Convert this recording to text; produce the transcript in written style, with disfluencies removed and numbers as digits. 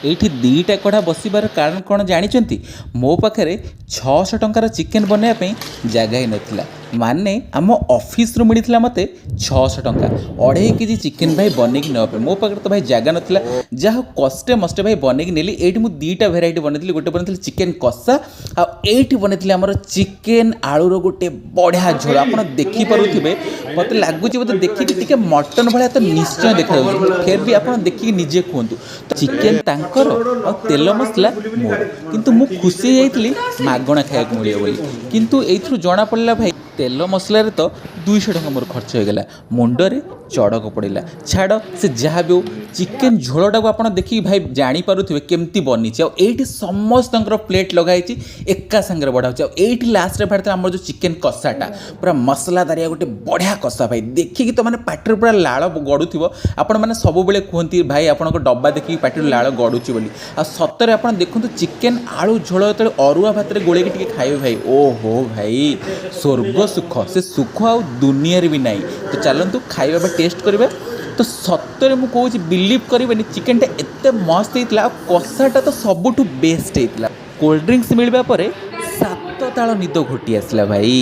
এইଠି ଦୁଇଟା କଢ଼ା ବସିବାର କାରଣ କ'ଣ ଜାଣିଛନ୍ତି? ମୋ ପାଖରେ 600 ଟଙ୍କାର ଚିକେନ୍ ବନେଇବା ପାଇଁ ଜାଗା ହିଁ ନଥିଲା। ମାନେ ଆମ ଅଫିସ୍ରୁ ମିଳିଥିଲା ମୋତେ 600 ଟଙ୍କା 2.5 କେଜି ଚିକେନ୍ ଭାଇ ବନେଇକି ନେବା ପାଇଁ। ମୋ ପାଖରେ ତ ଭାଇ ଜାଗା ନଥିଲା, ଯାହା ହଉ କଷ୍ଟେ ମଷ୍ଟେ ଭାଇ ବନେଇକି ନେଲି। ଏଇଠି ମୁଁ ଦୁଇଟା ଭେରାଇଟି ବନେଇଥିଲି, ଗୋଟେ ବନେଇଥିଲି ଚିକେନ୍ କଷା, ଆଉ ଏଇଠି ବନେଇଥିଲି ଆମର ଚିକେନ୍ ଆଳୁର ଗୋଟେ ବଢ଼ିଆ ଝୋଳ। ଆପଣ ଦେଖିପାରୁଥିବେ, ମୋତେ ଲାଗୁଛି ବୋଧେ ଦେଖିକି ଟିକେ ମଟନ୍ ଭଳିଆ ତ ନିଶ୍ଚୟ ଦେଖାଯାଉଛି, ଫେର୍ ବି ଆପଣ ଦେଖିକି ନିଜେ କୁହନ୍ତୁ। ଚିକେନ୍ ତାଙ୍କର ଆଉ ତେଲ ମସଲା ମୋର, କିନ୍ତୁ ମୁଁ ଖୁସି ହେଇଯାଇଥିଲି ମାଗଣା ଖାଇବାକୁ ମିଳିବ ବୋଲି। କିନ୍ତୁ ଏଇଥିରୁ ଜଣାପଡ଼ିଲା ଭାଇ ତେଲ ମସଲାରେ ତ 200 ଟଙ୍କା ମୋର ଖର୍ଚ୍ଚ ହୋଇଗଲା, ମୁଣ୍ଡରେ ଚଡ଼କ ପଡ଼ିଲା। ଛାଡ଼ ସେ ଯାହା ବି ହଉ, ଚିକେନ୍ ଝୋଳଟାକୁ ଆପଣ ଦେଖିକି ଭାଇ ଜାଣିପାରୁଥିବେ କେମିତି ବନିଛି। ଆଉ ଏଇଠି ସମସ୍ତଙ୍କର ପ୍ଲେଟ୍ ଲଗାହେଇଛି, ଏକା ସାଙ୍ଗରେ ବଢ଼ା ହେଉଛି। ଆଉ ଏଇଠି ଲାଷ୍ଟରେ ବାହାରିଥିଲା ଆମର ଯେଉଁ ଚିକେନ୍ କଷାଟା, ପୁରା ମସଲାଦାରିଆ ଗୋଟେ ବଢ଼ିଆ କଷା ଭାଇ। ଦେଖିକି ତ ମାନେ ପାଟିରେ ପୁରା ଲାଳ ଗଡ଼ୁଥିବ। ଆପଣମାନେ ସବୁବେଳେ କୁହନ୍ତି ଭାଇ ଆପଣଙ୍କ ଡବା ଦେଖିକି ପାଟିରୁ ଲାଳ ଗଡ଼ୁଛି ବୋଲି। ଆଉ ସତରେ ଆପଣ ଦେଖନ୍ତୁ ଚିକେନ୍ ଆଳୁ ଝୋଳ ଯେତେବେଳେ ଅରୁଆ ଭାତରେ ଗୋଳେଇକି ଟିକେ ଖାଇବେ ଭାଇ, ଓହୋ ଭାଇ ସ୍ୱର୍ଗ ସୁଖ, ସେ ସୁଖ ଆଉ ଦୁନିଆରେ ବି ନାହିଁ। ତ ଚାଲନ୍ତୁ ଖାଇବା ବା ଟେଷ୍ଟ କରିବା। ତ ସତରେ ମୁଁ କହୁଛି ବିଲିଭ୍ କରିବେନି, ଚିକେନ୍ଟା ଏତେ ମସ୍ତ ହେଇଥିଲା, ଆଉ କଷାଟା ତ ସବୁଠୁ ବେଷ୍ଟ ହେଇଥିଲା। କୋଲ୍ଡ ଡ୍ରିଙ୍କସ୍ ମିଳିବା ପରେ 7 ତାଳ ନିଦ ଘୋଟି ଆସିଲା ଭାଇ।